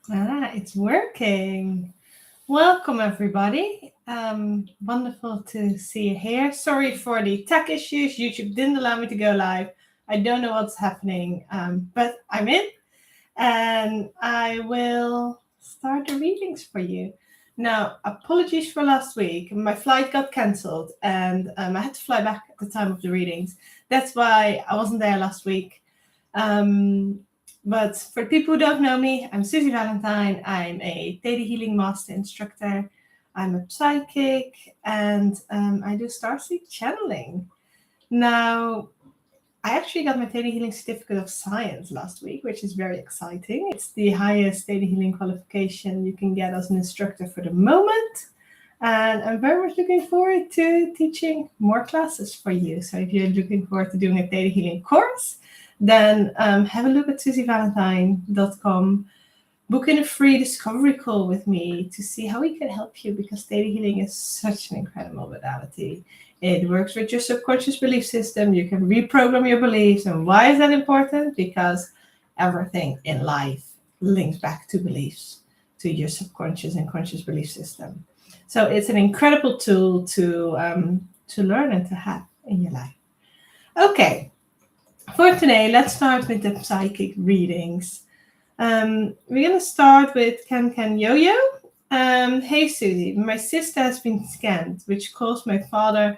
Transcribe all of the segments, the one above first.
It's working. Welcome, everybody. Wonderful to see you here. Sorry for the tech issues. YouTube didn't allow me to go live. I don't know what's happening, but I'm in and I will start the readings for you. Now, apologies for last week. My flight got cancelled and I had to fly back at the time of the readings. That's why I wasn't there last week. But for people who don't know me, I'm Susie Valentine. I'm a Theta Healing Master Instructor. I'm a psychic and I do starseed channeling. Now, I actually got my Theta Healing Certificate of Science last week, which is very exciting. It's the highest Theta Healing qualification you can get as an instructor for the moment. And I'm very much looking forward to teaching more classes for you. So if you're looking forward to doing a Theta Healing course, then have a look at susievalentine.com. Book in a free discovery call with me to see how we can help you, because Theta Healing is such an incredible modality. It works with your subconscious belief system. You can reprogram your beliefs. And why is that important? Because everything in life links back to beliefs, to your subconscious and conscious belief system. So it's an incredible tool to learn and to have in your life. Okay, for today, let's start with the psychic readings. We're going to start with Can Yo-Yo. Hey Susie, my sister has been scammed, which caused my father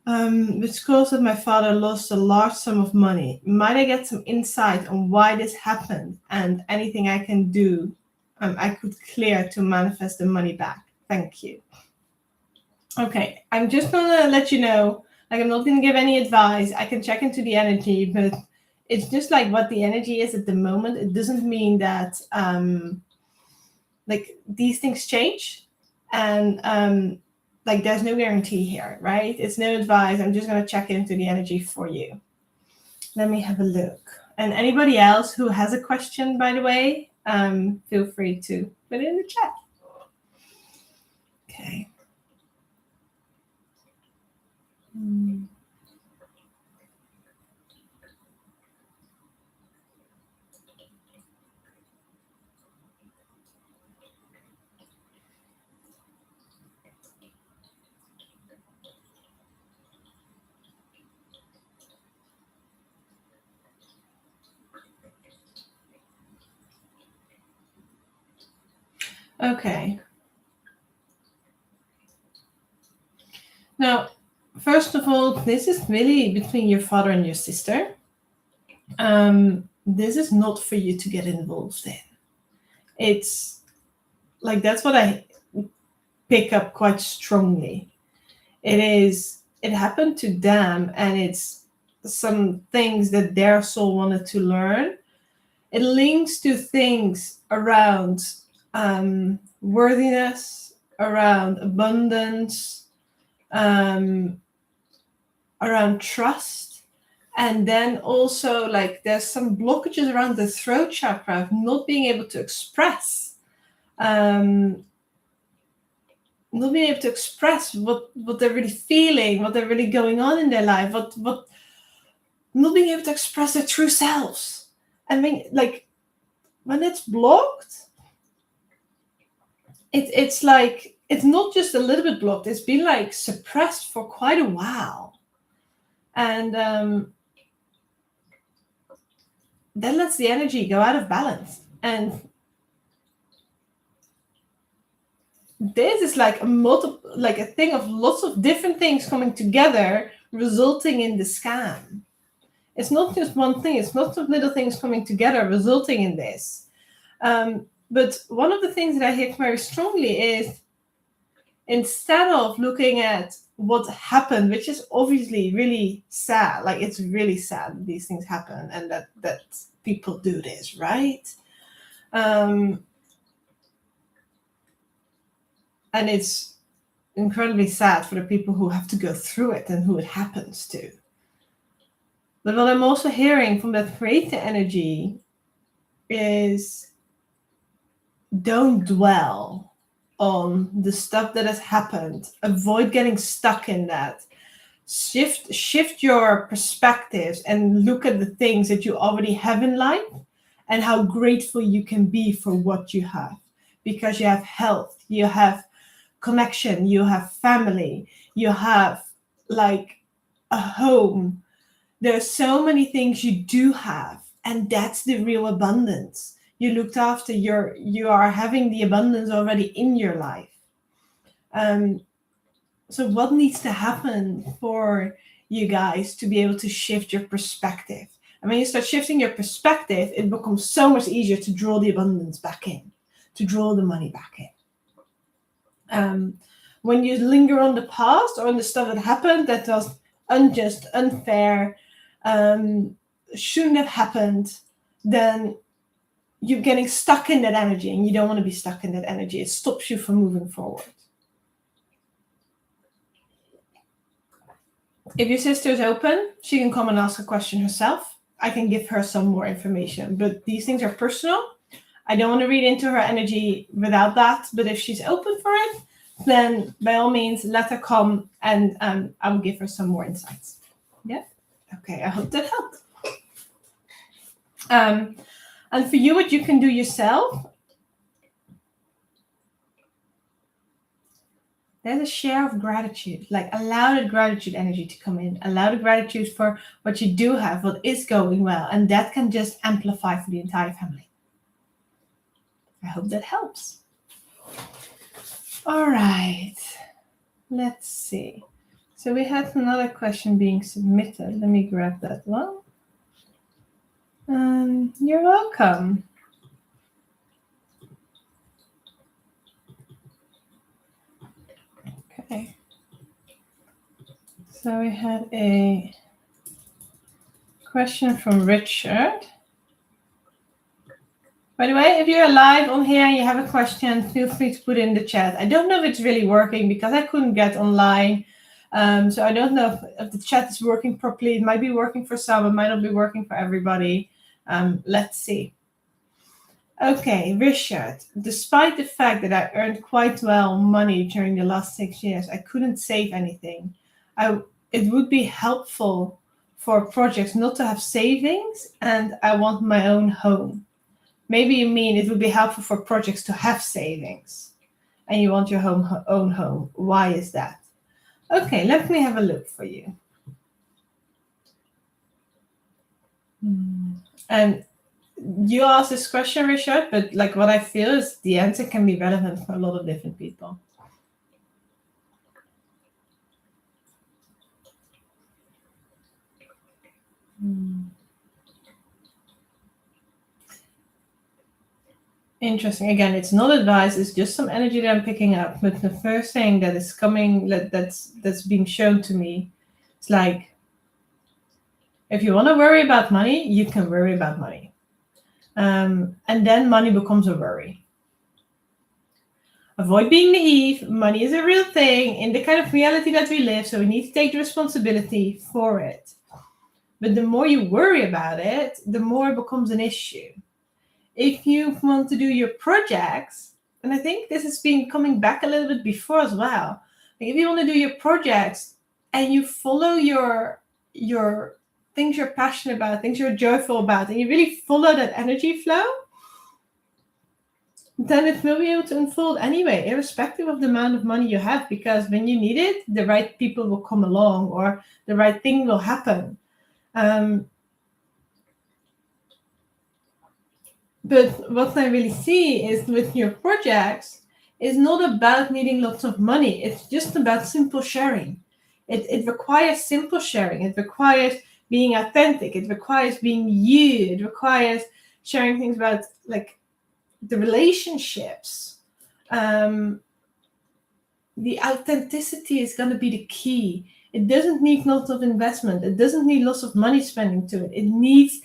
that my father lost a large sum of money. Might I get some insight on why this happened and anything I can do I could clear to manifest the money back? Thank you. Okay, I'm just going to let you know, like, I'm not going to give any advice. I can check into the energy, but it's just like what the energy is at the moment. It doesn't mean that like these things change, and like there's no guarantee here, right? It's no advice. I'm just going to check into the energy for you. Let me have a look. And anybody else who has a question, by the way, feel free to put it in the chat. Okay. Okay. Now, first of all, this is really between your father and your sister. This is not for you to get involved in. It's like, that's what I pick up quite strongly. It happened to them, and it's some things that their soul wanted to learn. It links to things around worthiness, around abundance, around trust. And then also, like, there's some blockages around the throat chakra of not being able to express not being able to express what they're really feeling, what they're really going on in their life, what not being able to express their true selves. I mean, like, when it's blocked, it's like, it's not just a little bit blocked, it's been like suppressed for quite a while. And that lets the energy go out of balance. And this is like a thing of lots of different things coming together, resulting in the scam. It's not just one thing. It's lots of little things coming together, resulting in this. But one of the things that I hear very strongly is, instead of looking at what happened, which is obviously really sad, like, it's really sad that these things happen and that people do this, right? And it's incredibly sad for the people who have to go through it and who it happens to. But what I'm also hearing from that creator energy is, don't dwell on the stuff that has happened. Avoid getting stuck in that. Shift your perspectives and look at the things that you already have in life and how grateful you can be for what you have, because you have health, you have connection, you have family, you have like a home. There are so many things you do have, and that's the real abundance. You looked after you are having the abundance already in your life. So what needs to happen for you guys to be able to shift your perspective? And when you start shifting your perspective, it becomes so much easier to draw the abundance back in, to draw the money back in. When you linger on the past or on the stuff that happened that was unjust, unfair, shouldn't have happened, then you're getting stuck in that energy, and you don't want to be stuck in that energy. It stops you from moving forward. If your sister is open, she can come and ask a question herself. I can give her some more information, but these things are personal. I don't want to read into her energy without that, but if she's open for it, then by all means, let her come, and I will give her some more insights. Yeah? Okay, I hope that helped. And for you, what you can do yourself, there's a share of gratitude. Like, allow the gratitude energy to come in. Allow the gratitude for what you do have, what is going well. And that can just amplify for the entire family. I hope that helps. All right. Let's see. So we had another question being submitted. Let me grab that one. You're welcome. Okay. So we had a question from Richard. By the way, if you're live on here and you have a question, feel free to put it in the chat. I don't know if it's really working because I couldn't get online. So I don't know if the chat is working properly. It might be working for some, it might not be working for everybody. Let's see. Okay, Richard, despite the fact that I earned quite well money during the last 6 years, I couldn't save anything. It would be helpful for projects not to have savings, and I want my own home. Maybe you mean it would be helpful for projects to have savings, and you want your own home. Why is that? Okay, let me have a look for you. And you asked this question, Richard, but like what I feel is the answer can be relevant for a lot of different people. Interesting. Again, it's not advice, it's just some energy that I'm picking up. But the first thing that is coming, that's being shown to me, it's like, if you want to worry about money, you can worry about money. And then money becomes a worry. Avoid being naive. Money is a real thing in the kind of reality that we live, so we need to take the responsibility for it. But the more you worry about it, the more it becomes an issue. If you want to do your projects, and I think this has been coming back a little bit before as well, like if you want to do your projects and you follow your things you're passionate about, things you're joyful about, and you really follow that energy flow, then it will be able to unfold anyway, irrespective of the amount of money you have, because when you need it, the right people will come along or the right thing will happen. But what I really see is with your projects is not about needing lots of money. It's just about simple sharing. It requires simple sharing. It requires being authentic. It requires being you. It requires sharing things about like the relationships. The authenticity is going to be the key. It doesn't need lots of investment. It doesn't need lots of money spending to it. It needs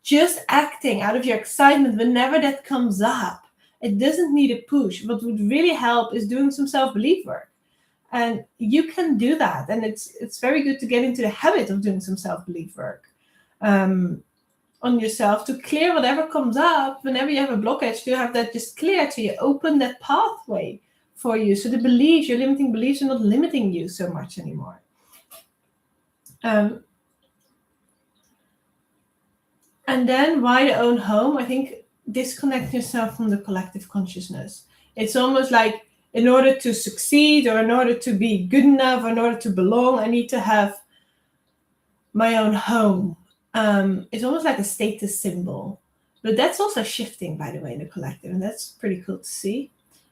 just acting out of your excitement whenever that comes up. It doesn't need a push. What would really help is doing some self-belief work. And you can do that. And it's very good to get into the habit of doing some self-belief work on yourself to clear whatever comes up. Whenever you have a blockage, you have that just clear to you, open that pathway for you. So the beliefs, your limiting beliefs are not limiting you so much anymore. And then why the own home? I think disconnect yourself from the collective consciousness. It's almost like in order to succeed or in order to be good enough, or in order to belong, I need to have my own home. It's almost like a status symbol. But that's also shifting, by the way, in the collective. And that's pretty cool to see.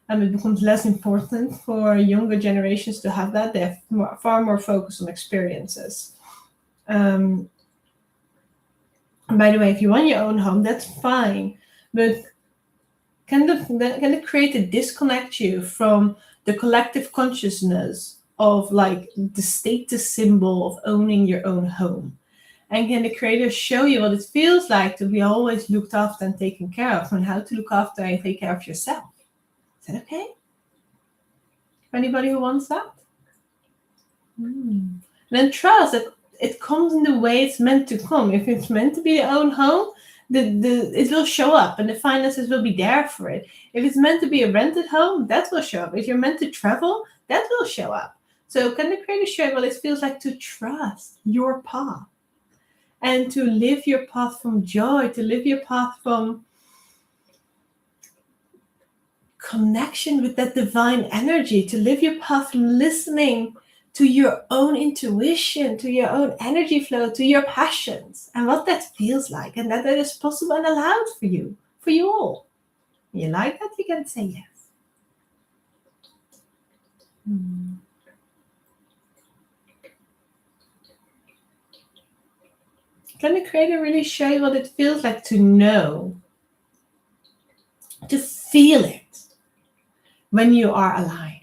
It becomes less important for younger generations to have that. They have far more focus on experiences. And by the way, if you want your own home, that's fine. But can it create a disconnect you from the collective consciousness of like the status symbol of owning your own home? And can the creator show you what it feels like to be always looked after and taken care of, and how to look after and take care of yourself? Is that okay? Anybody who wants that? Then trust that it comes in the way it's meant to come. If it's meant to be your own home, it will show up and the finances will be there for it. If it's meant to be a rented home, that will show up. If you're meant to travel, that will show up. So can the creator show you what it feels like to trust your path and to live your path from joy, to live your path from connection with that divine energy, to live your path from listening to your own intuition, to your own energy flow, to your passions, and what that feels like, and that is possible and allowed for you all. You like that? You can say yes. Can the creator really show you what it feels like to know, to feel it when you are aligned?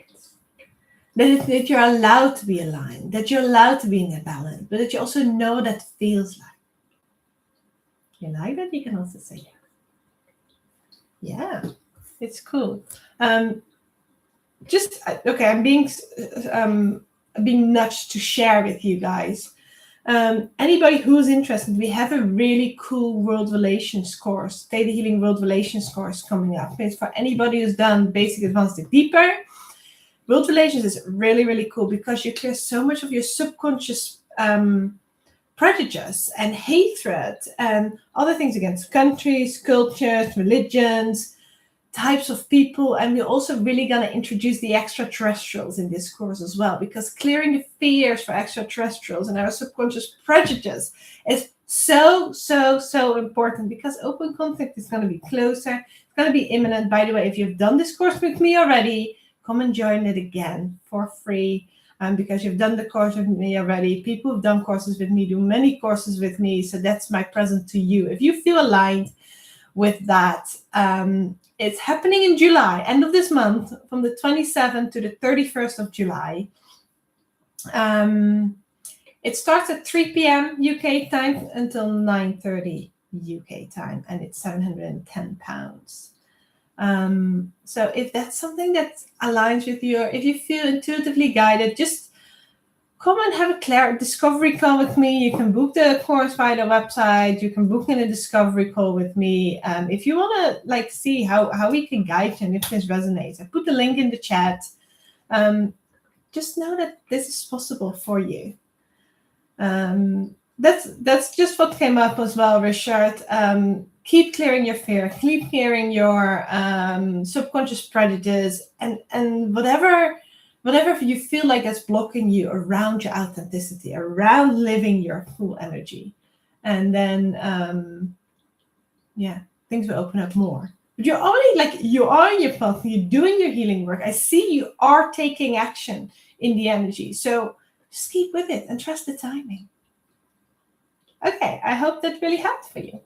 That you're allowed to be aligned, that you're allowed to be in a balance, but that you also know that feels like. You like that? You can also say yes. Yeah, it's cool. I'm being nudged to share with you guys. Anybody who's interested, we have a really cool World Relations course, Theta Healing World Relations course coming up. It's for anybody who's done Basic, Advanced, and Deeper. World Relations is really, really cool because you clear so much of your subconscious prejudice and hatred and other things against countries, cultures, religions, types of people. And we're also really going to introduce the extraterrestrials in this course as well, because clearing the fears for extraterrestrials and our subconscious prejudice is so important, because open contact is going to be closer. It's going to be imminent. By the way, if you've done this course with me already, come and join it again for free. Because you've done the course with me already. People who've done courses with me do many courses with me. So that's my present to you. If you feel aligned with that, it's happening in July, end of this month, from the 27th to the 31st of July. It starts at 3 p.m. UK time until 9:30 UK time, and it's £710. So if that's something that aligns with you, or if you feel intuitively guided, just come and have a discovery call with me. You can book the course via the website. You can book in a discovery call with me. If you want to see how we can guide you and if this resonates, I put the link in the chat. Just know that this is possible for you. That's just what came up as well, Richard. Keep clearing your fear, keep clearing your subconscious prejudice, and whatever you feel like that's blocking you around your authenticity, around living your full energy. And then, things will open up more. But you're already you are in your path, you're doing your healing work. I see you are taking action in the energy. So just keep with it and trust the timing. Okay, I hope that really helped for you.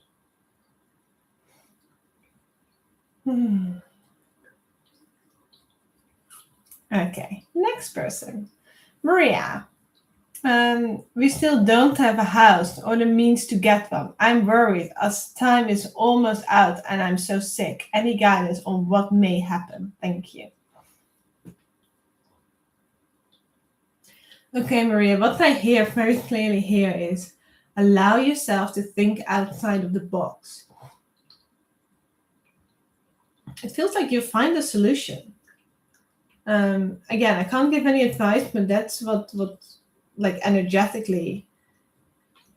Okay, next person. Maria. We still don't have a house or the means to get one. I'm worried as time is almost out and I'm so sick. Any guidance on what may happen? Thank you. Okay, Maria, what I hear very clearly here is allow yourself to think outside of the box. It feels like you find a solution. Again, I can't give any advice, but that's what energetically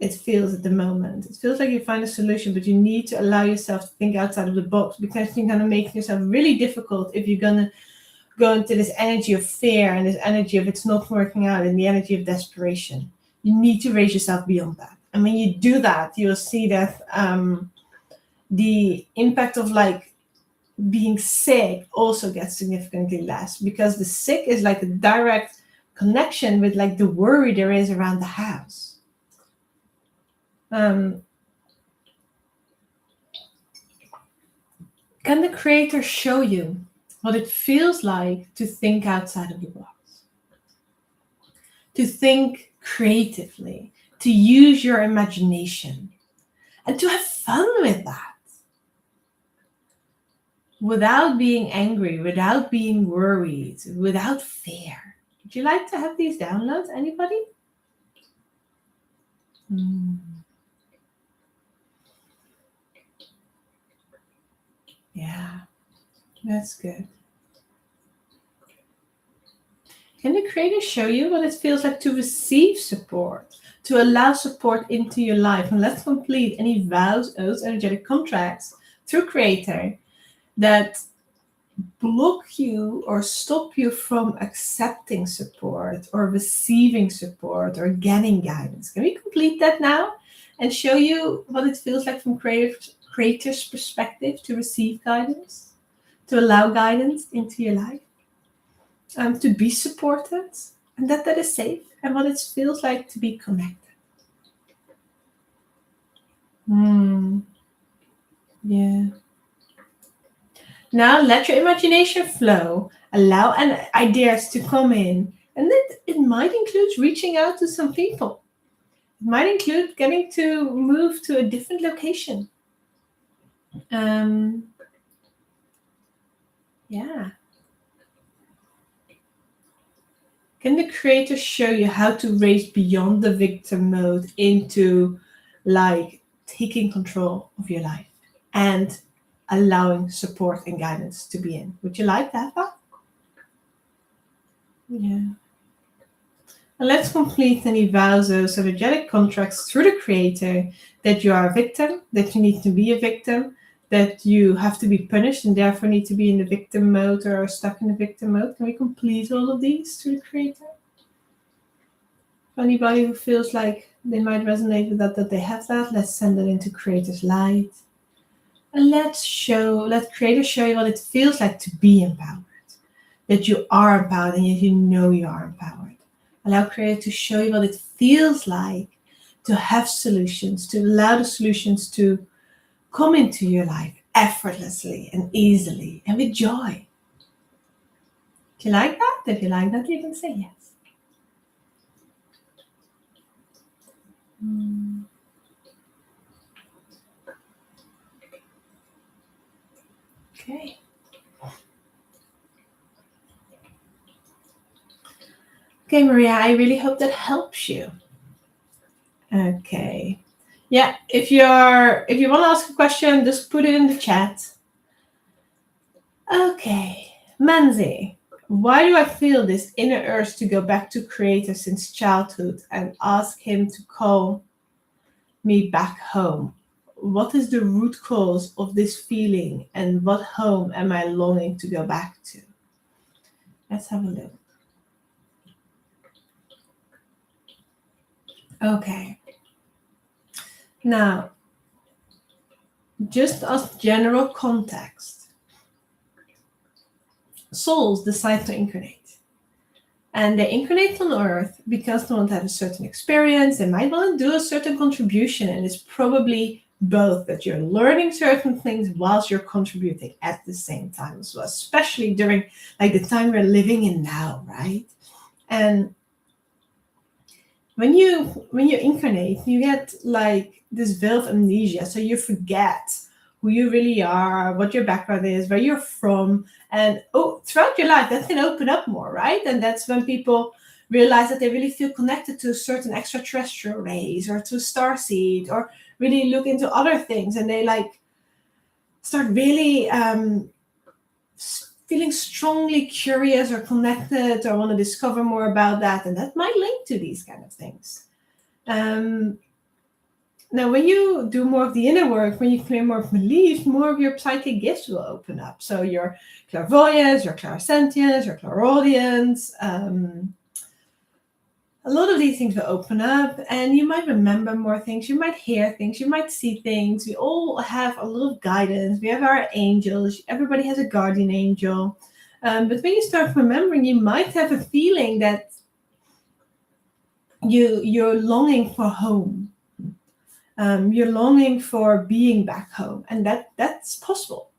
it feels at the moment. It feels like you find a solution, but you need to allow yourself to think outside of the box, because you're going to make yourself really difficult if you're going to go into this energy of fear and this energy of it's not working out and the energy of desperation. You need to raise yourself beyond that. And when you do that, you'll see that the impact of like being sick also gets significantly less, because the sick is like a direct connection with like the worry there is around the house. Can the creator show you what it feels like to think outside of the box, to think creatively, to use your imagination, and to have fun with that? Without being angry, without being worried, without fear. Would you like to have these downloads? Anybody? Yeah, that's good. Can the creator show you what it feels like to receive support, to allow support into your life? And let's complete any vows, oaths, energetic contracts through creator that block you or stop you from accepting support or receiving support or getting guidance. Can we complete that now and show you what it feels like from creator's perspective to receive guidance, to allow guidance into your life, to be supported, and that is safe, and what it feels like to be connected. Yeah. Now let your imagination flow, allow ideas to come in, and it might include reaching out to some people. It might include getting to move to a different location. Yeah. Can the creator show you how to raise beyond the victim mode into like taking control of your life and allowing support and guidance to be in? Would you like to have that? Yeah. And let's complete any vows or energetic contracts through the creator that you are a victim, that you need to be a victim, that you have to be punished and therefore need to be in the victim mode or stuck in the victim mode. Can we complete all of these through the creator? For anybody who feels like they might resonate with that they have that, let's send it into creator's light. And let creator show you what it feels like to be empowered, that you are empowered and yet you know you are empowered. Allow creator to show you what it feels like to have solutions, to allow the solutions to come into your life effortlessly and easily and with joy. Do you like that? If you like that, you can say yes. Okay. Okay, Maria, I really hope that helps you. Okay. Yeah, if you want to ask a question, just put it in the chat. Okay. Manzi, why do I feel this inner urge to go back to creator since childhood and ask him to call me back home? What is the root cause of this feeling and what home am I longing to go back to? Let's have a look. Okay. Now, just as general context, souls decide to incarnate. And they incarnate on Earth because they want to have a certain experience. They might want to do a certain contribution. And it's probably both, that you're learning certain things whilst you're contributing at the same time as well, especially during like the time we're living in now, right? And when you incarnate, you get like this veil of amnesia. So you forget who you really are, what your background is, where you're from. And throughout your life, that can open up more, right? And that's when people realize that they really feel connected to a certain extraterrestrial race or to a starseed, or really look into other things. And they like start really feeling strongly curious or connected or want to discover more about that. And that might link to these kind of things. Now, when you do more of the inner work, when you clear more of beliefs, more of your psychic gifts will open up. So your clairvoyance, your clairsentience, your clairaudience, a lot of these things will open up, and you might remember more things. You might hear things. You might see things. We all have a lot of guidance. We have our angels. Everybody has a guardian angel. But when you start remembering, you might have a feeling that you're longing for home. You're longing for being back home, and that's possible.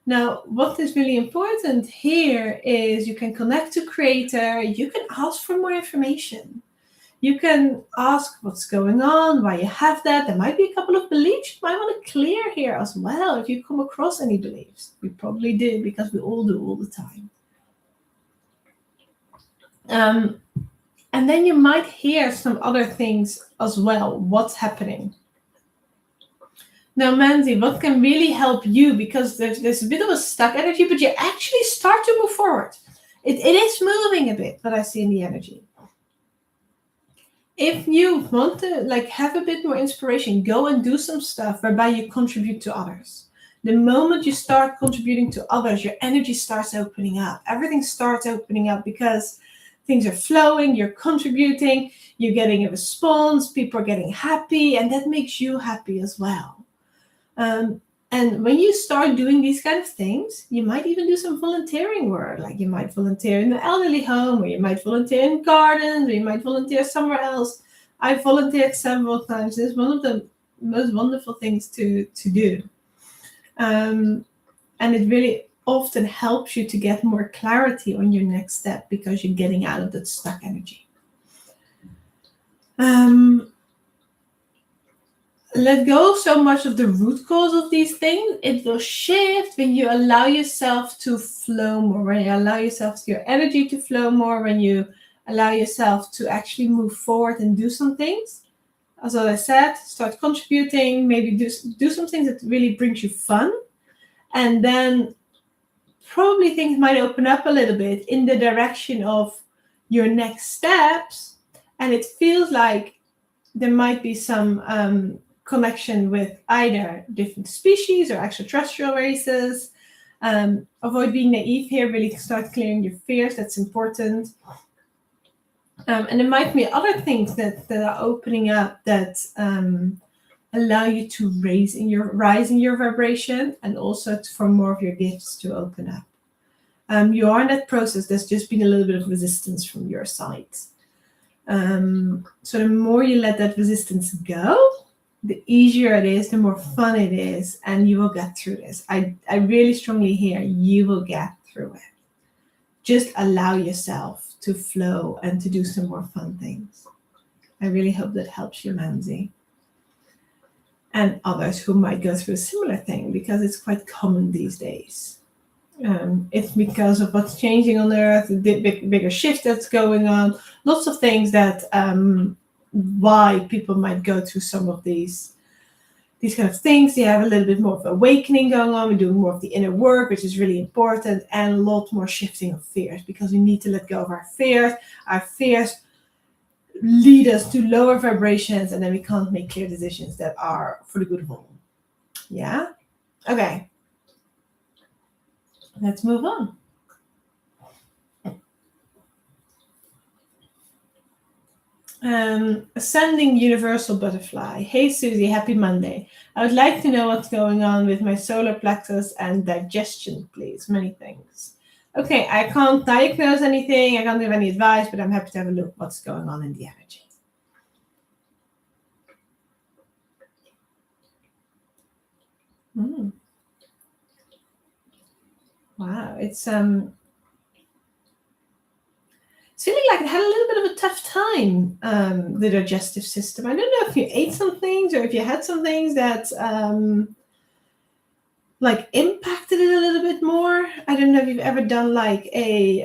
Now, what is really important here is you can connect to Creator. You can ask for more information. You can ask what's going on, why you have that. There might be a couple of beliefs you might want to clear here as well. If you come across any beliefs, we probably do, because we all do all the time. And then you might hear some other things as well. What's happening? Now, Mandy, what can really help you? Because there's a bit of a stuck energy, but you actually start to move forward. It is moving a bit, but I see in the energy. If you want to have a bit more inspiration, go and do some stuff whereby you contribute to others. The moment you start contributing to others, your energy starts opening up. Everything starts opening up because things are flowing, you're contributing, you're getting a response, people are getting happy, and that makes you happy as well. And when you start doing these kind of things, you might even do some volunteering work. Like you might volunteer in the elderly home, or you might volunteer in gardens, or you might volunteer somewhere else. I've volunteered several times. It's one of the most wonderful things to do. And it really often helps you to get more clarity on your next step because you're getting out of that stuck energy. Let go so much of the root cause of these things. It will shift when you allow yourself to flow more, when you allow yourself your energy to flow more, when you allow yourself to actually move forward and do some things. As I said, start contributing, maybe do some things that really brings you fun. And then probably things might open up a little bit in the direction of your next steps. And it feels like there might be some connection with either different species or extraterrestrial races. Avoid being naive here, really start clearing your fears. That's important. And there might be other things that are opening up that allow you to rise in your vibration, and also for more of your gifts to open up. You are in that process. There's just been a little bit of resistance from your side. So the more you let that resistance go, the easier it is, the more fun it is, and you will get through this. I really strongly hear you will get through it. Just allow yourself to flow and to do some more fun things. I really hope that helps you, Manzi. And others who might go through a similar thing, because it's quite common these days. It's because of what's changing on Earth, the bigger shift that's going on, lots of things that why people might go through some of these kind of things. You have a little bit more of awakening going on. We're doing more of the inner work, which is really important, and a lot more shifting of fears, because we need to let go of our fears. Our fears lead us to lower vibrations, and then we can't make clear decisions that are for the good of all. Yeah? Okay. Let's move on. Ascending Universal Butterfly. Hey, Susie, happy Monday. I would like to know what's going on with my solar plexus and digestion, please. Many thanks. Okay, I can't diagnose anything. I can't give any advice, but I'm happy to have a look what's going on in the energy. Wow, it's feeling like it had a little bit of a tough time, the digestive system. I don't know if you ate some things or if you had some things that impacted it a little bit more. I don't know if you've ever done like a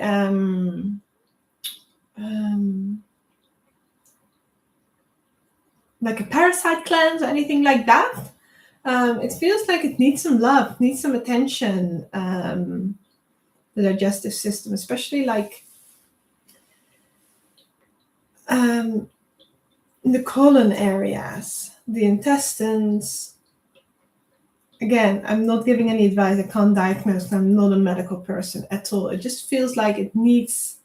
parasite cleanse or anything like that. It feels like it needs some love, needs some attention, the digestive system, especially in the colon areas. the intestines. Again, I'm not giving any advice. I can't diagnose. I'm not a medical person at all. It just feels like it needs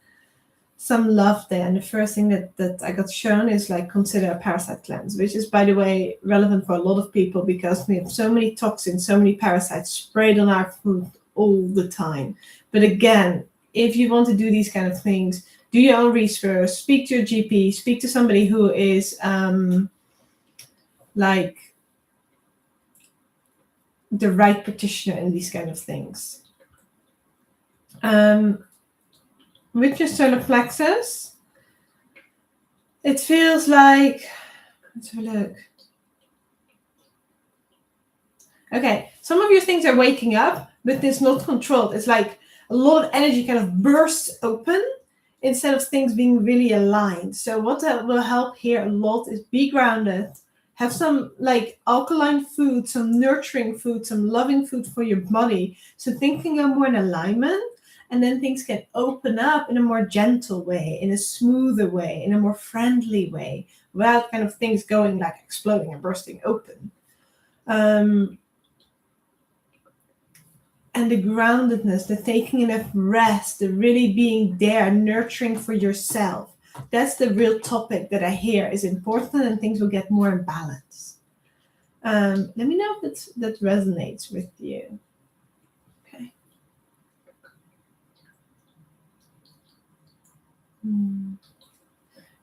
some love there. And the first thing that I got shown is like consider a parasite cleanse, which is, by the way, relevant for a lot of people because we have so many toxins, so many parasites sprayed on our food all the time. But again, if you want to do these kind of things, do your own research, speak to your GP, speak to somebody who is like the right practitioner in these kind of things. With your solar plexus, it feels like, let's have a look. Okay, some of your things are waking up, but it's not controlled. It's like a lot of energy kind of bursts open instead of things being really aligned. So what that will help here a lot is be grounded, have some like alkaline food, some nurturing food, some loving food for your body. So things can go more in alignment, and then things can open up in a more gentle way, in a smoother way, in a more friendly way, without kind of things going like exploding and bursting open. And the groundedness, the taking enough rest, the really being there, nurturing for yourself. That's the real topic that I hear is important, and things will get more in balance. Let me know if that resonates with you. Okay.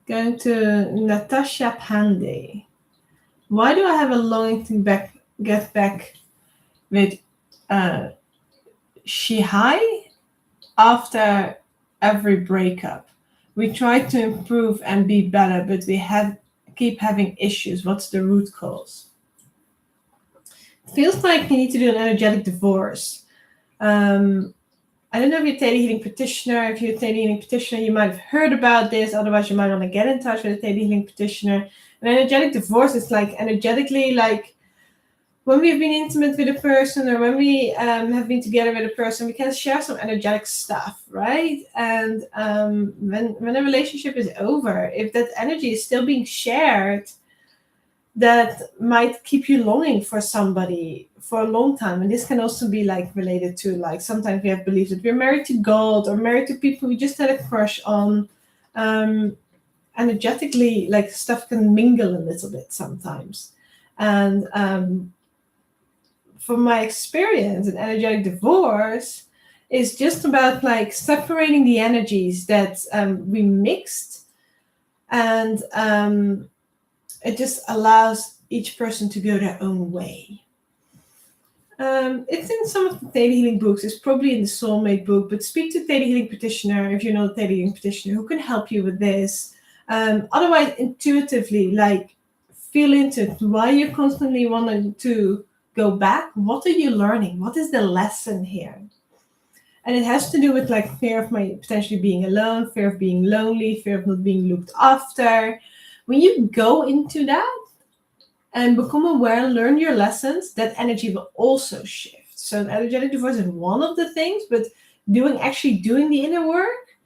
Going to Natasha Panday. Why do I have a longing to get back with Shihai after every breakup? We try to improve and be better, but we keep having issues. What's the root cause? It feels like you need to do an energetic divorce. I don't know if you're a Theta Healing practitioner. If you're a Theta Healing practitioner, you might have heard about this. Otherwise, you might want to get in touch with a Theta Healing practitioner. An energetic divorce is like energetically, like when we've been intimate with a person or when we have been together with a person, we can share some energetic stuff, right? And when a relationship is over, if that energy is still being shared, that might keep you longing for somebody for a long time. And this can also be like related to like sometimes we have beliefs that we're married to God or married to people we just had a crush on. Energetically, like stuff can mingle a little bit sometimes. And from my experience, an energetic divorce is just about like separating the energies that we mixed, and it just allows each person to go their own way. It's in some of the Theta Healing books. It's probably in the Soulmate book, but speak to Theta Healing practitioner if you know a Theta Healing practitioner who can help you with this. Otherwise, intuitively, like feel into it. Why you're constantly wanting to go back? What are you learning? What is the lesson here? And it has to do with like fear of potentially being alone, fear of being lonely, fear of not being looked after. When you go into that and become aware and learn your lessons, that energy will also shift. So an energetic divorce is one of the things, but actually doing the inner work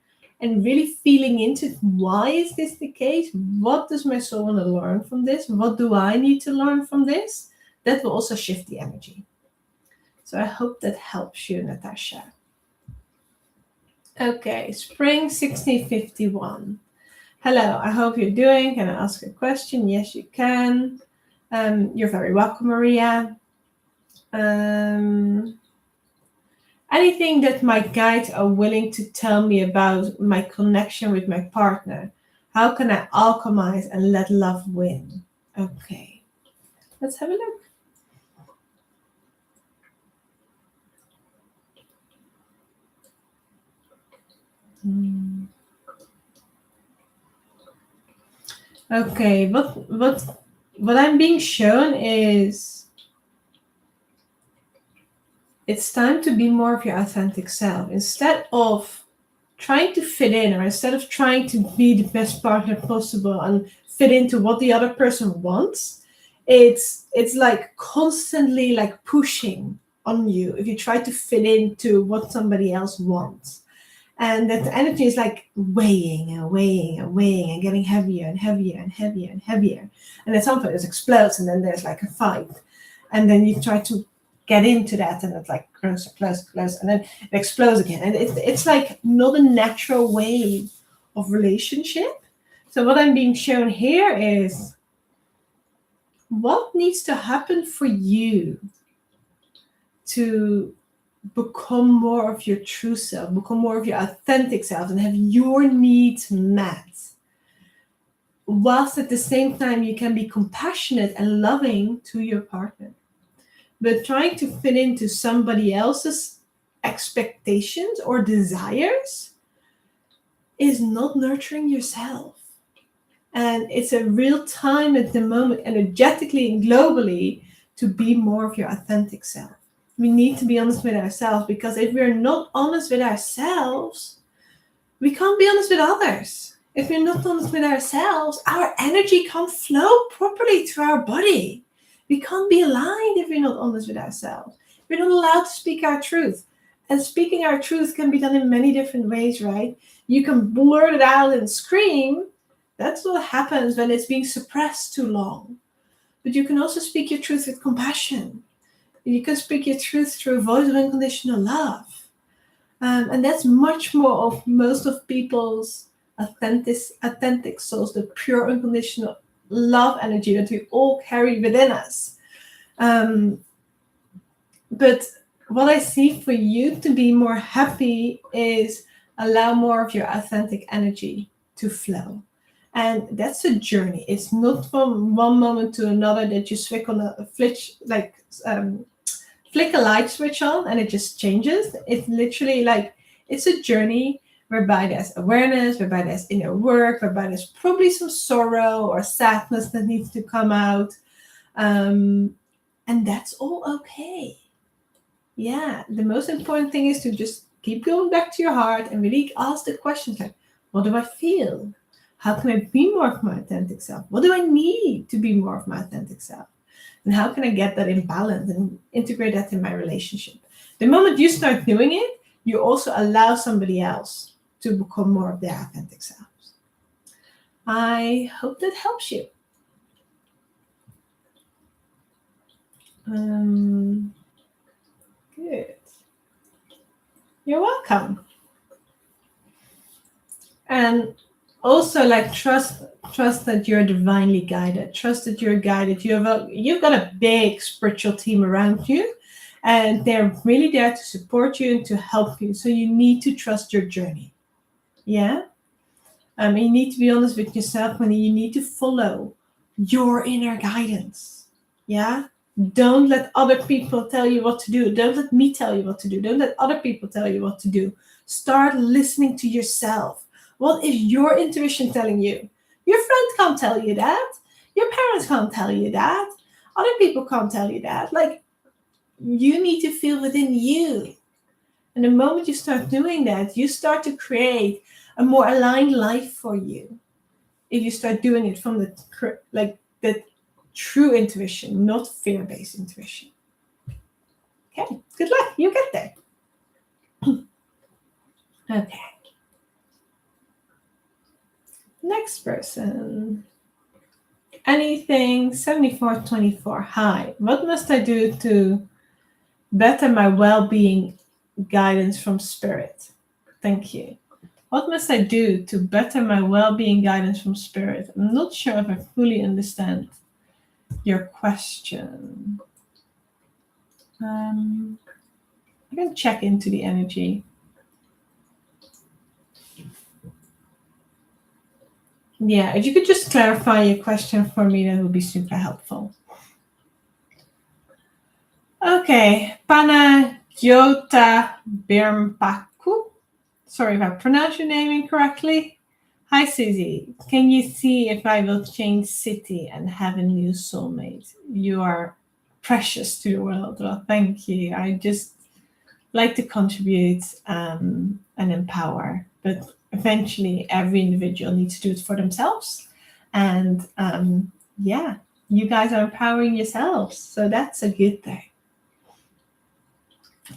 and really feeling into why is this the case? What does my soul want to learn from this? What do I need to learn from this? That will also shift the energy. So I hope that helps you, Natasha. Okay, Spring 1651. Hello, I hope you're doing. Can I ask a question? Yes, you can. You're very welcome, Maria. Anything that my guides are willing to tell me about my connection with my partner? How can I alchemize and let love win? Okay, let's have a look. Okay, what I'm being shown is it's time to be more of your authentic self. Instead of trying to fit in, or instead of trying to be the best partner possible and fit into what the other person wants, it's like constantly like pushing on you if you try to fit into what somebody else wants. And that the energy is like weighing and weighing and weighing and getting heavier and heavier and heavier and heavier. And at some point it explodes, and then there's like a fight. And then you try to get into that, and it's like closer, closer, closer, and then it explodes again. And it's like not a natural way of relationship. So what I'm being shown here is what needs to happen for you to become more of your true self, become more of your authentic self, and have your needs met. Whilst at the same time, you can be compassionate and loving to your partner. But trying to fit into somebody else's expectations or desires is not nurturing yourself. And it's a real time at the moment, energetically and globally, to be more of your authentic self. We need to be honest with ourselves, because if we're not honest with ourselves, we can't be honest with others. If we're not honest with ourselves, our energy can't flow properly through our body. We can't be aligned if we're not honest with ourselves. We're not allowed to speak our truth. And speaking our truth can be done in many different ways, right? You can blurt it out and scream. That's what happens when it's being suppressed too long. But you can also speak your truth with compassion. You can speak your truth through a voice of unconditional love. And that's much more of most of people's authentic souls, the pure unconditional love energy that we all carry within us. But what I see for you to be more happy is allow more of your authentic energy to flow. And that's a journey. It's not from one moment to another that you flick a light switch on and it just changes. It's literally like, it's a journey whereby there's awareness, whereby there's inner work, whereby there's probably some sorrow or sadness that needs to come out. And that's all okay. Yeah, the most important thing is to just keep going back to your heart and really ask the questions like, what do I feel? How can I be more of my authentic self? What do I need to be more of my authentic self? And how can I get that in balance and integrate that in my relationship? The moment you start doing it, you also allow somebody else to become more of their authentic selves. I hope that helps you. Good. You're welcome. And also, like, trust that you're divinely guided. Trust that you're guided. You've got a big spiritual team around you, and they're really there to support you and to help you. So you need to trust your journey. Yeah. You need to be honest with yourself, and you need to follow your inner guidance. Yeah. Don't let other people tell you what to do. Don't let me tell you what to do. Don't let other people tell you what to do. Start listening to yourself. What is your intuition telling you? Your friend can't tell you that. Your parents can't tell you that. Other people can't tell you that. Like, you need to feel within you. And the moment you start doing that, you start to create a more aligned life for you. If you start doing it from the true intuition, not fear-based intuition. Okay, good luck. You get there. Okay. Next person. Anything 7424. Hi. What must I do to better my well-being guidance from spirit? Thank you. What must I do to better my well-being guidance from spirit? I'm not sure if I fully understand your question. I can check into the energy. Yeah, if you could just clarify your question for me, that would be super helpful. Okay, Pana Jota Birmpaku. Sorry if I pronounced your name incorrectly. Hi, Susie. Can you see if I will change city and have a new soulmate? You are precious to the world. Well, thank you. I just like to contribute and empower, but eventually every individual needs to do it for themselves. And yeah, you guys are empowering yourselves. So that's a good thing.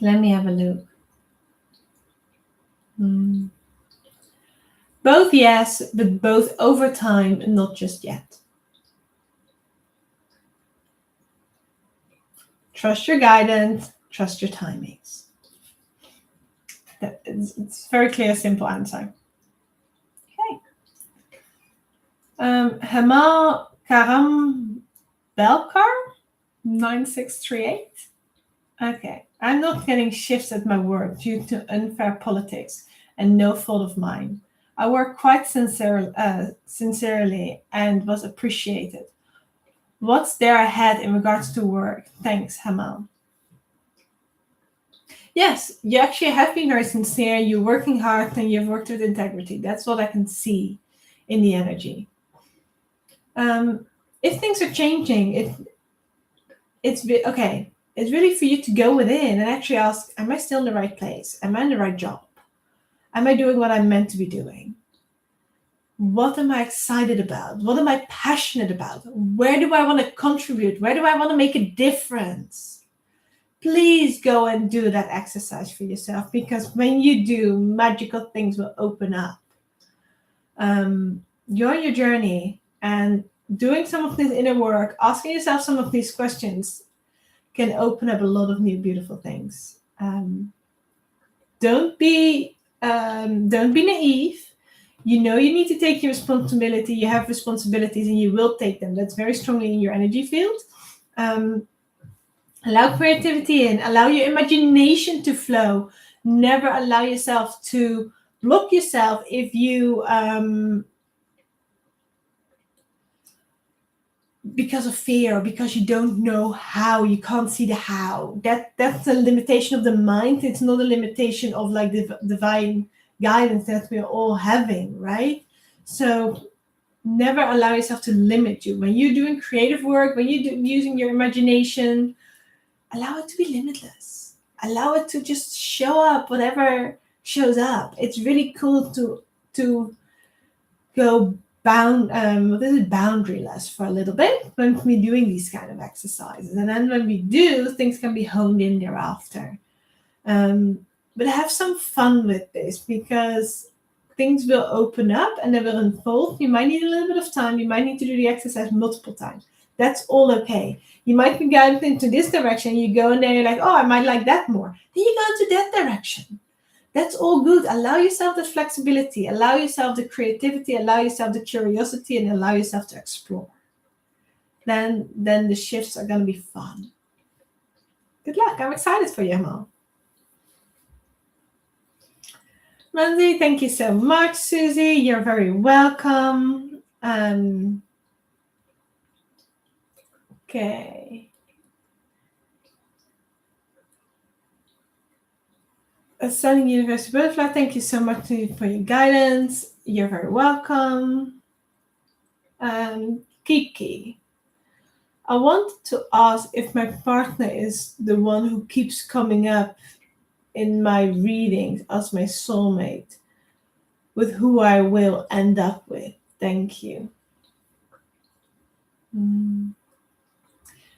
Let me have a look. Both yes, but both over time and not just yet. Trust your guidance, trust your timings. It's a very clear, simple answer. Okay. Hemal Karam Belkar, 9638. Okay. I'm not getting shifts at my work due to unfair politics and no fault of mine. I work quite sincerely and was appreciated. What's there ahead in regards to work? Thanks, Hemal. Yes, you actually have been very sincere. You're working hard and you've worked with integrity. That's what I can see in the energy. If things are changing, it's okay. It's really for you to go within and actually ask, am I still in the right place? Am I in the right job? Am I doing what I'm meant to be doing? What am I excited about? What am I passionate about? Where do I want to contribute? Where do I want to make a difference? Please go and do that exercise for yourself, because when you do, magical things will open up. You're on your journey, and doing some of this inner work, asking yourself some of these questions can open up a lot of new beautiful things. Don't be naive. You know you need to take your responsibility. You have responsibilities and you will take them. That's very strongly in your energy field. Allow creativity in. Allow your imagination to flow. Never allow yourself to block yourself if you because of fear, or because you don't know how, you can't see the how. That's a limitation of the mind. It's not a limitation of like the divine guidance that we're all having, right? So never allow yourself to limit you. When you're doing creative work, when you're using your imagination, allow it to be limitless. Allow it to just show up, whatever shows up. It's really cool to go boundaryless for a little bit when we're doing these kind of exercises. And then when we do, things can be honed in thereafter. But have some fun with this, because things will open up and they will unfold. You might need a little bit of time. You might need to do the exercise multiple times. That's all okay. You might be guided into this direction. You go in there, you're like, oh, I might like that more. Then you go into that direction. That's all good. Allow yourself the flexibility. Allow yourself the creativity. Allow yourself the curiosity, and allow yourself to explore. Then the shifts are going to be fun. Good luck. I'm excited for you, Mom. Mandy, thank you so much, Susie. You're very welcome. Okay. Ascending Universe Butterfly, thank you so much for your guidance. You're very welcome. Kiki, I want to ask if my partner is the one who keeps coming up in my readings as my soulmate, with who I will end up with. Thank you.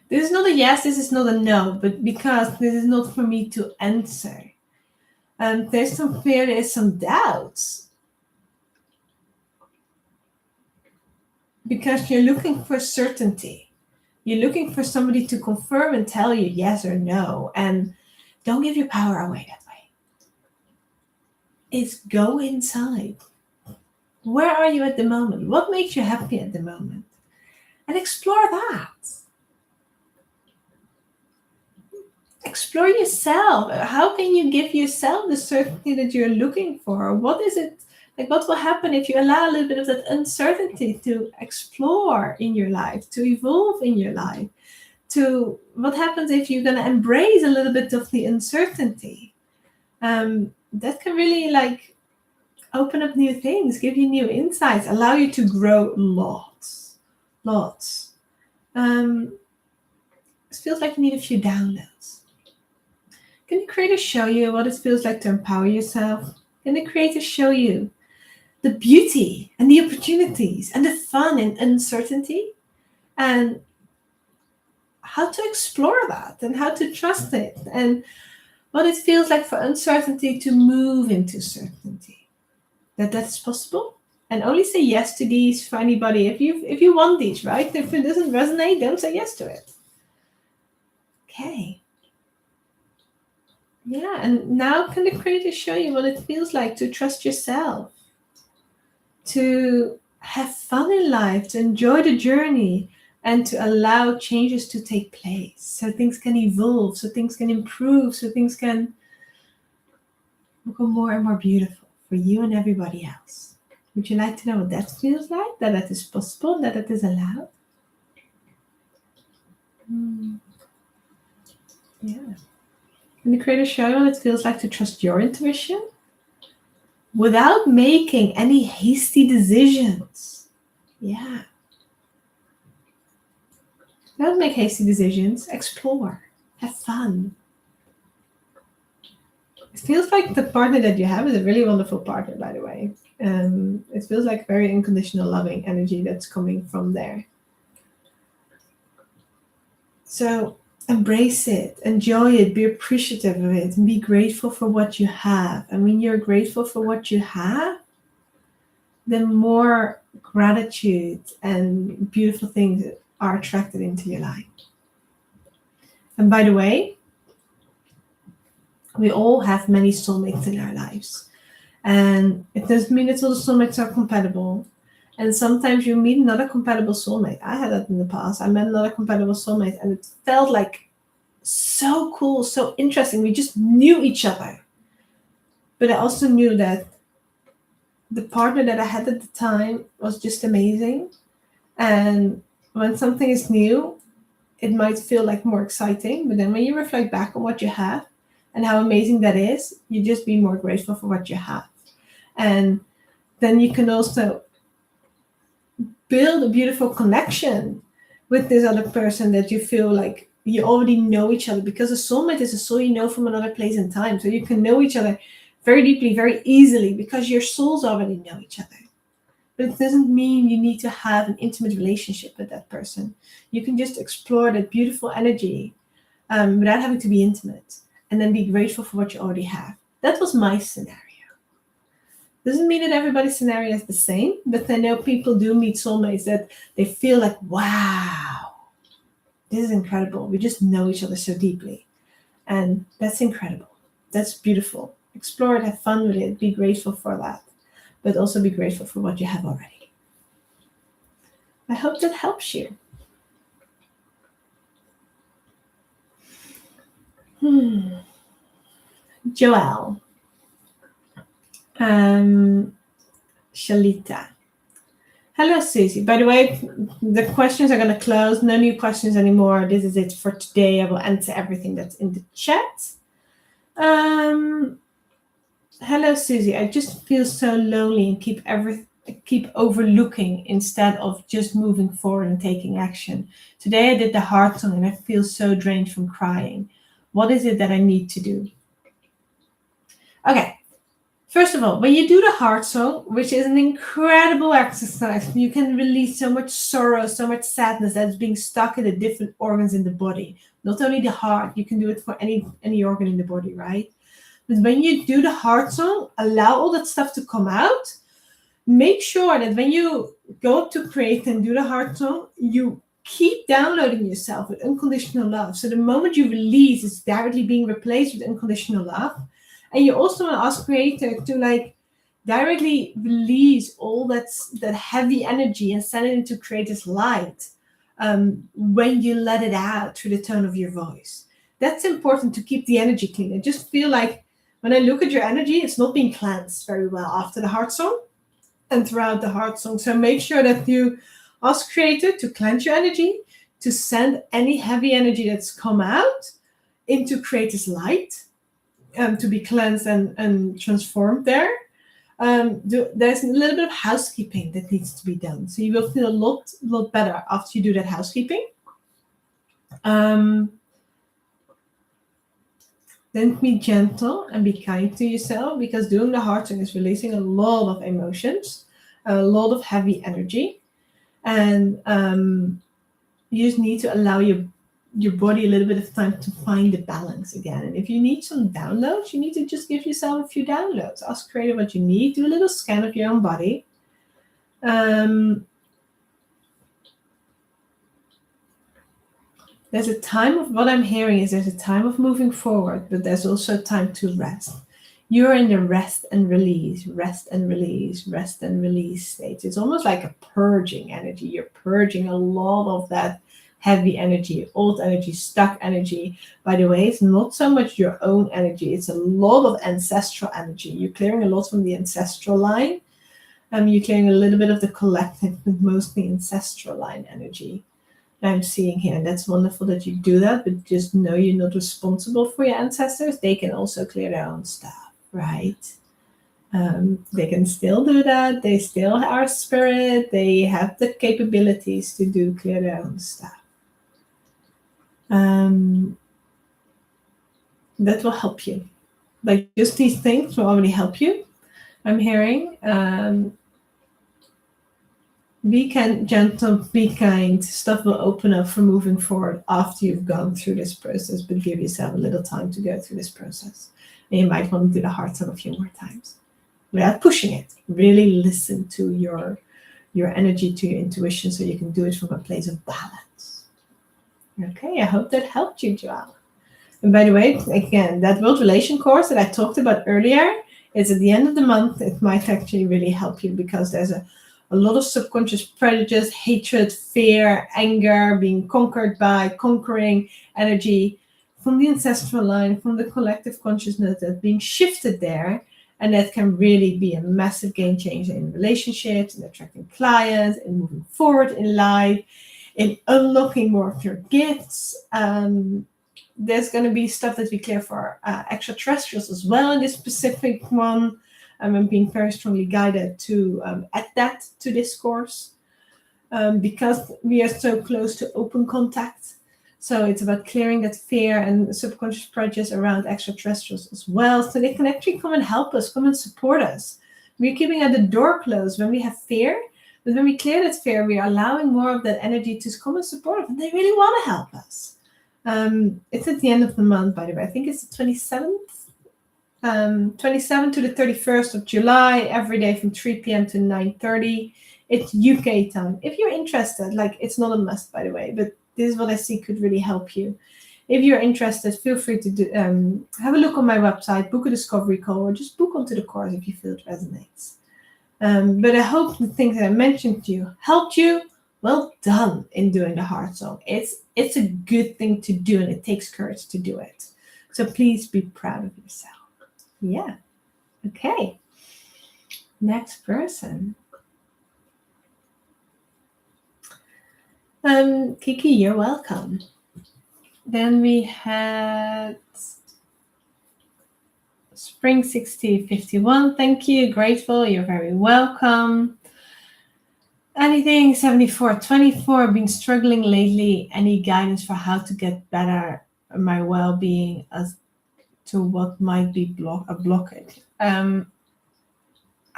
This is not a yes, this is not a no, but because this is not for me to answer. And there's some fear, there's some doubts. Because you're looking for certainty. You're looking for somebody to confirm and tell you yes or no. And don't give your power away that way. It's go inside. Where are you at the moment? What makes you happy at the moment? And explore that. Explore yourself. How can you give yourself the certainty that you're looking for? What is it? Like, what will happen if you allow a little bit of that uncertainty to explore in your life, to evolve in your life? To what happens if you're going to embrace a little bit of the uncertainty? That can really like open up new things, give you new insights, allow you to grow lots. It feels like you need a few downloads. Can the creator show you what it feels like to empower yourself? Can the creator show you the beauty and the opportunities and the fun and uncertainty, and how to explore that and how to trust it, and what it feels like for uncertainty to move into certainty. That's possible. And only say yes to these for anybody if you want these, right? If it doesn't resonate, don't say yes to it. Okay. Yeah, and now can the creator show you what it feels like to trust yourself, to have fun in life, to enjoy the journey, and to allow changes to take place so things can evolve, so things can improve, so things can become more and more beautiful for you and everybody else. Would you like to know what that feels like? That is possible, that it is allowed? Yeah. Can the creator show you what it feels like to trust your intuition without making any hasty decisions? Yeah. Don't make hasty decisions. Explore. Have fun. It feels like the partner that you have is a really wonderful partner, by the way. It feels like very unconditional loving energy that's coming from there. So embrace it, enjoy it, be appreciative of it, and be grateful for what you have. And when you're grateful for what you have, then more gratitude and beautiful things are attracted into your life. And by the way, we all have many soulmates in our lives. And it doesn't mean that all the soulmates are compatible. And sometimes you meet another compatible soulmate. I had that in the past. I met another compatible soulmate and it felt like so cool, so interesting. We just knew each other. But I also knew that the partner that I had at the time was just amazing. And when something is new, it might feel like more exciting. But then when you reflect back on what you have and how amazing that is, you just be more grateful for what you have. And then you can also build a beautiful connection with this other person that you feel like you already know each other, because a soulmate is a soul you know from another place and time. So you can know each other very deeply, very easily, because your souls already know each other. But it doesn't mean you need to have an intimate relationship with that person. You can just explore that beautiful energy without having to be intimate, and then be grateful for what you already have. That was my scenario. Doesn't mean that everybody's scenario is the same, but I know people do meet soulmates that they feel like, wow, this is incredible. We just know each other so deeply. And that's incredible. That's beautiful. Explore it, have fun with it, be grateful for that, but also be grateful for what you have already. I hope that helps you. Joelle. Shalita. Hello, Susie. By the way, the questions are going to close. No new questions anymore. This is it for today. I will answer everything that's in the chat. Hello, Susie. I just feel so lonely and keep overlooking instead of just moving forward and taking action. Today I did the heart song and I feel so drained from crying. What is it that I need to do? Okay. First of all, when you do the heart song, which is an incredible exercise, you can release so much sorrow, so much sadness that's being stuck in the different organs in the body. Not only the heart, you can do it for any organ in the body, right? But when you do the heart song, allow all that stuff to come out. Make sure that when you go to create and do the heart song, you keep downloading yourself with unconditional love. So the moment you release, it's directly being replaced with unconditional love. And you also want to ask creator to directly release all that heavy energy and send it into creator's light when you let it out through the tone of your voice. That's important to keep the energy clean. I just feel like when I look at your energy, it's not being cleansed very well after the heart song and throughout the heart song. So make sure that you ask creator to cleanse your energy, to send any heavy energy that's come out into creator's light. To be cleansed and transformed there. There's a little bit of housekeeping that needs to be done. So you will feel a lot better after you do that housekeeping. Then be gentle and be kind to yourself, because doing the heart song is releasing a lot of emotions, a lot of heavy energy. And you just need to allow your your body a little bit of time to find the balance again. And if you need some downloads, you need to just give yourself a few downloads. Ask Creator what you need. Do a little scan of your own body. There's a time of, what I'm hearing is there's a time of moving forward, but there's also time to rest. You're in the rest and release stage. It's almost like a purging energy. You're purging a lot of that heavy energy, old energy, stuck energy. By the way, it's not so much your own energy. It's a lot of ancestral energy. You're clearing a lot from the ancestral line. You're clearing a little bit of the collective, but mostly ancestral line energy. I'm seeing here, and that's wonderful that you do that, but just know you're not responsible for your ancestors. They can also clear their own stuff, right? They can still do that. They still are spirit. They have the capabilities to clear their own stuff. That will help you. Like, just these things will already help you. I'm hearing. Be gentle, be kind. Stuff will open up for moving forward after you've gone through this process, but give yourself a little time to go through this process. And you might want to do the heart song a few more times without pushing it. Really listen to your energy, to your intuition, so you can do it from a place of balance. Okay, I hope that helped you, Joelle. And by the way, again, that World Relation course that I talked about earlier is at the end of the month. It might actually really help you because there's a lot of subconscious prejudice, hatred, fear, anger, being conquered by, conquering energy from the ancestral line, from the collective consciousness that's being shifted there. And that can really be a massive game changer in relationships, in attracting clients, in moving forward in life, in unlocking more of your gifts. There's going to be stuff that we clear for extraterrestrials as well in this specific one. I'm being very strongly guided to add that to this course because we are so close to open contact. So it's about clearing that fear and subconscious prejudice around extraterrestrials as well, so they can actually come and help us, come and support us. We're keeping the door closed when we have fear, but when we clear that fear, we are allowing more of that energy to come and support us, and they really want to help us. It's at the end of the month, by the way. I think it's the 27th. 27th to the 31st of July, every day from 3 p.m. to 9:30. It's UK time. If you're interested, like, it's not a must, by the way, but this is what I see could really help you. If you're interested, feel free to have a look on my website, book a discovery call, or just book onto the course if you feel it resonates. But I hope the things that I mentioned to you helped you. Well done in doing the heart song. It's a good thing to do, and it takes courage to do it. So please be proud of yourself. Yeah. Okay. Next person. Kiki, you're welcome. Then we had Spring 6051. Thank you. Grateful. You're very welcome. Anything 7424. Been struggling lately. Any guidance for how to get better my well-being as to what might be a blockage?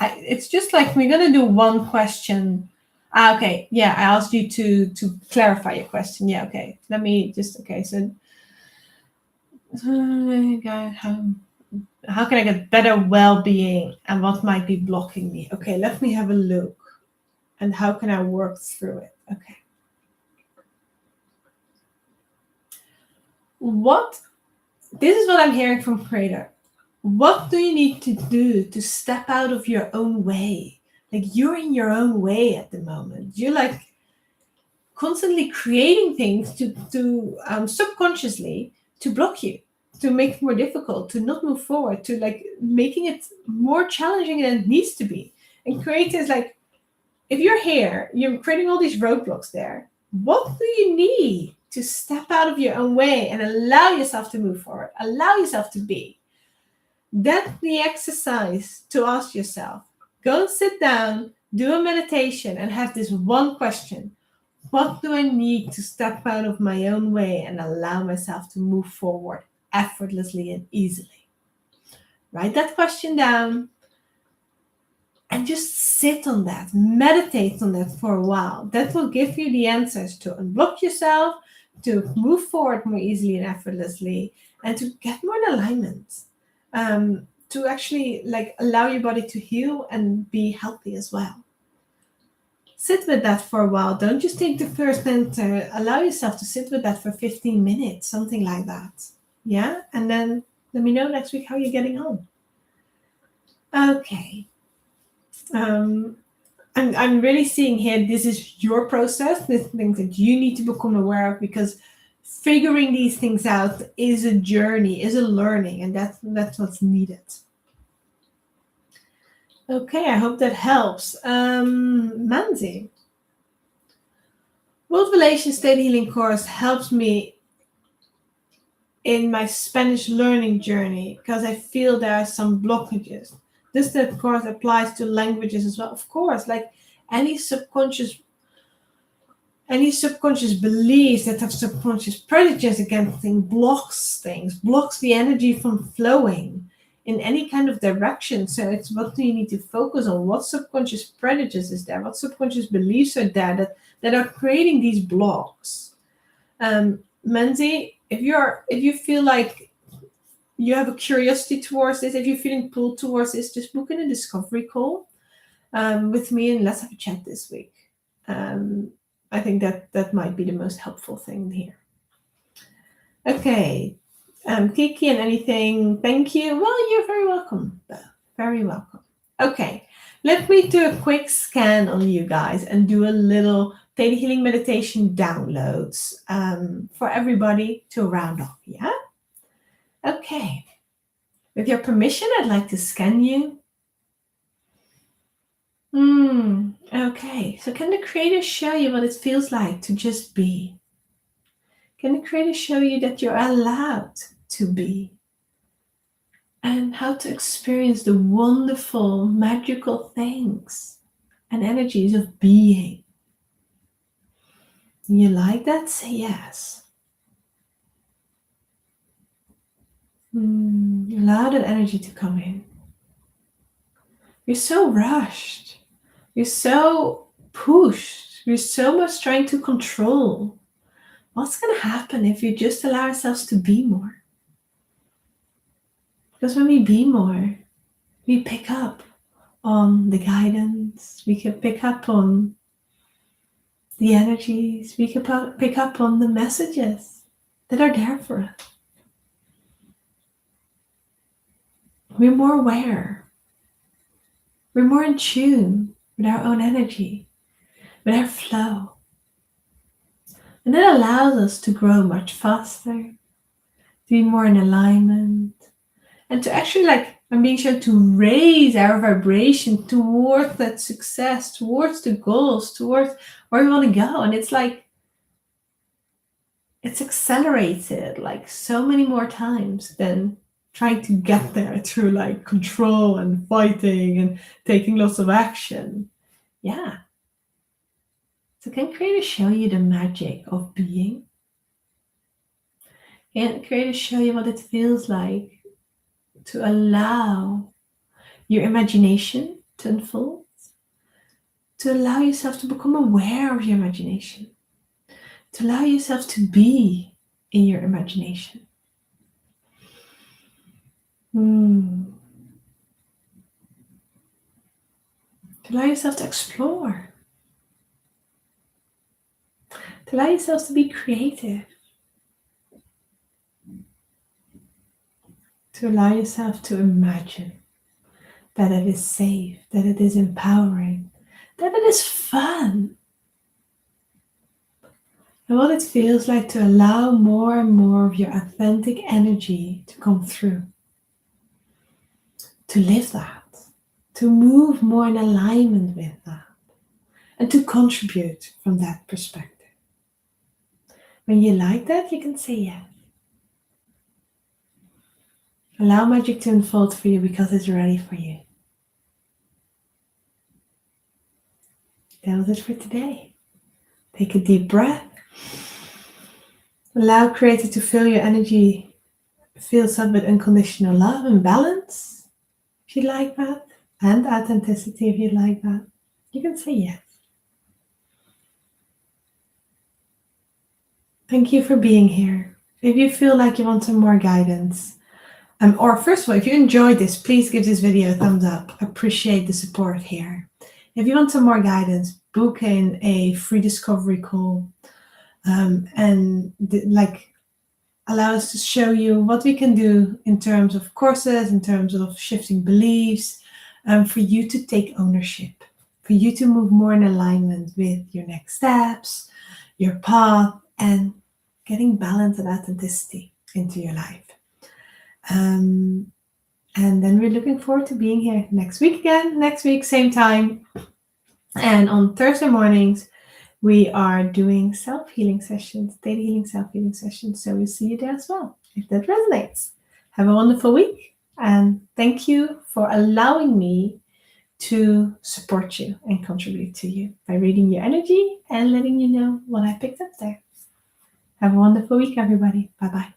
It's just like we're gonna do one question. Okay, yeah, I asked you to clarify your question. Yeah, okay. Let me just So how can I get better well-being and what might be blocking me? Okay, let me have a look. And how can I work through it? Okay. This is what I'm hearing from Creator. What do you need to do to step out of your own way? Like, you're in your own way at the moment. You're like constantly creating things to subconsciously to block you, to make it more difficult, to not move forward, to like making it more challenging than it needs to be. And Creator is like, if you're here, you're creating all these roadblocks there. What do you need to step out of your own way and allow yourself to move forward, allow yourself to be? That's the exercise to ask yourself. Go and sit down, do a meditation, and have this one question. What do I need to step out of my own way and allow myself to move forward effortlessly and easily? Write that question down and just sit on that, meditate on that for a while. That will give you the answers to unblock yourself, to move forward more easily and effortlessly, and to get more in alignment, to actually like allow your body to heal and be healthy as well. Sit with that for a while. Don't just take the first minute. Allow yourself to sit with that for 15 minutes, something like that. Yeah, and then let me know next week how you're getting on. Okay. I'm really seeing here, this is your process, this things that you need to become aware of, because figuring these things out is a journey, is a learning, and that's what's needed. Okay, I hope that helps. Manzi, World Relations Theta Healing course helps me in my Spanish learning journey because I feel there are some blockages. This of course applies to languages as well. Of course, like any subconscious beliefs that have subconscious prejudice against things, blocks the energy from flowing in any kind of direction. So it's what do you need to focus on? What subconscious prejudice is there? What subconscious beliefs are there that are creating these blocks? Menzi, if you feel like you have a curiosity towards this, if you're feeling pulled towards this, just book in a discovery call with me and let's have a chat this week. I think that might be the most helpful thing here. Okay. Kiki and anything, thank you. Well, you're very welcome. Very welcome. Okay. Let me do a quick scan on you guys and do a little Theta Healing meditation downloads for everybody to round off. Yeah? Okay. With your permission, I'd like to scan you. Okay. So can the Creator show you what it feels like to just be? Can the Creator show you that you're allowed to be? And how to experience the wonderful, magical things and energies of being? You like that? Say yes. Allow that energy to come in. You're so rushed. You're so pushed. You're so much trying to control. What's going to happen if you just allow ourselves to be more? Because when we be more, we pick up on the guidance. We can pick up on the energies. We can pick up on the messages that are there for us. We're more aware. We're more in tune with our own energy, with our flow. And that allows us to grow much faster, to be more in alignment, and to actually, I'm being shown to raise our vibration towards that success, towards the goals, towards where we want to go. And it's accelerated so many more times than trying to get there through control and fighting and taking lots of action. Yeah. So can Creator show you the magic of being? Can Creator show you what it feels like to allow your imagination to unfold? To allow yourself to become aware of your imagination? To allow yourself to be in your imagination? To allow yourself to explore. To allow yourself to be creative. To allow yourself to imagine that it is safe, that it is empowering, that it is fun. And what it feels like to allow more and more of your authentic energy to come through. To live that. To move more in alignment with that. And to contribute from that perspective. When you like that, you can say yes. Allow magic to unfold for you because it's ready for you. That was it for today. Take a deep breath. Allow Creator to fill your energy, fills up with unconditional love and balance, if you like that, and authenticity, if you like that. You can say yes. Thank you for being here. If you feel like you want some more guidance, or first of all, if you enjoyed this, please give this video a thumbs up. Appreciate the support here. If you want some more guidance, book in a free discovery call and allow us to show you what we can do in terms of courses, in terms of shifting beliefs, for you to take ownership, for you to move more in alignment with your next steps, your path, and getting balance and authenticity into your life. And then we're looking forward to being here next week again, next week, same time. And on Thursday mornings, we are doing self-healing sessions, Theta Healing self-healing sessions. So we'll see you there as well, if that resonates. Have a wonderful week. And thank you for allowing me to support you and contribute to you by reading your energy and letting you know what I picked up there. Have a wonderful week, everybody. Bye-bye.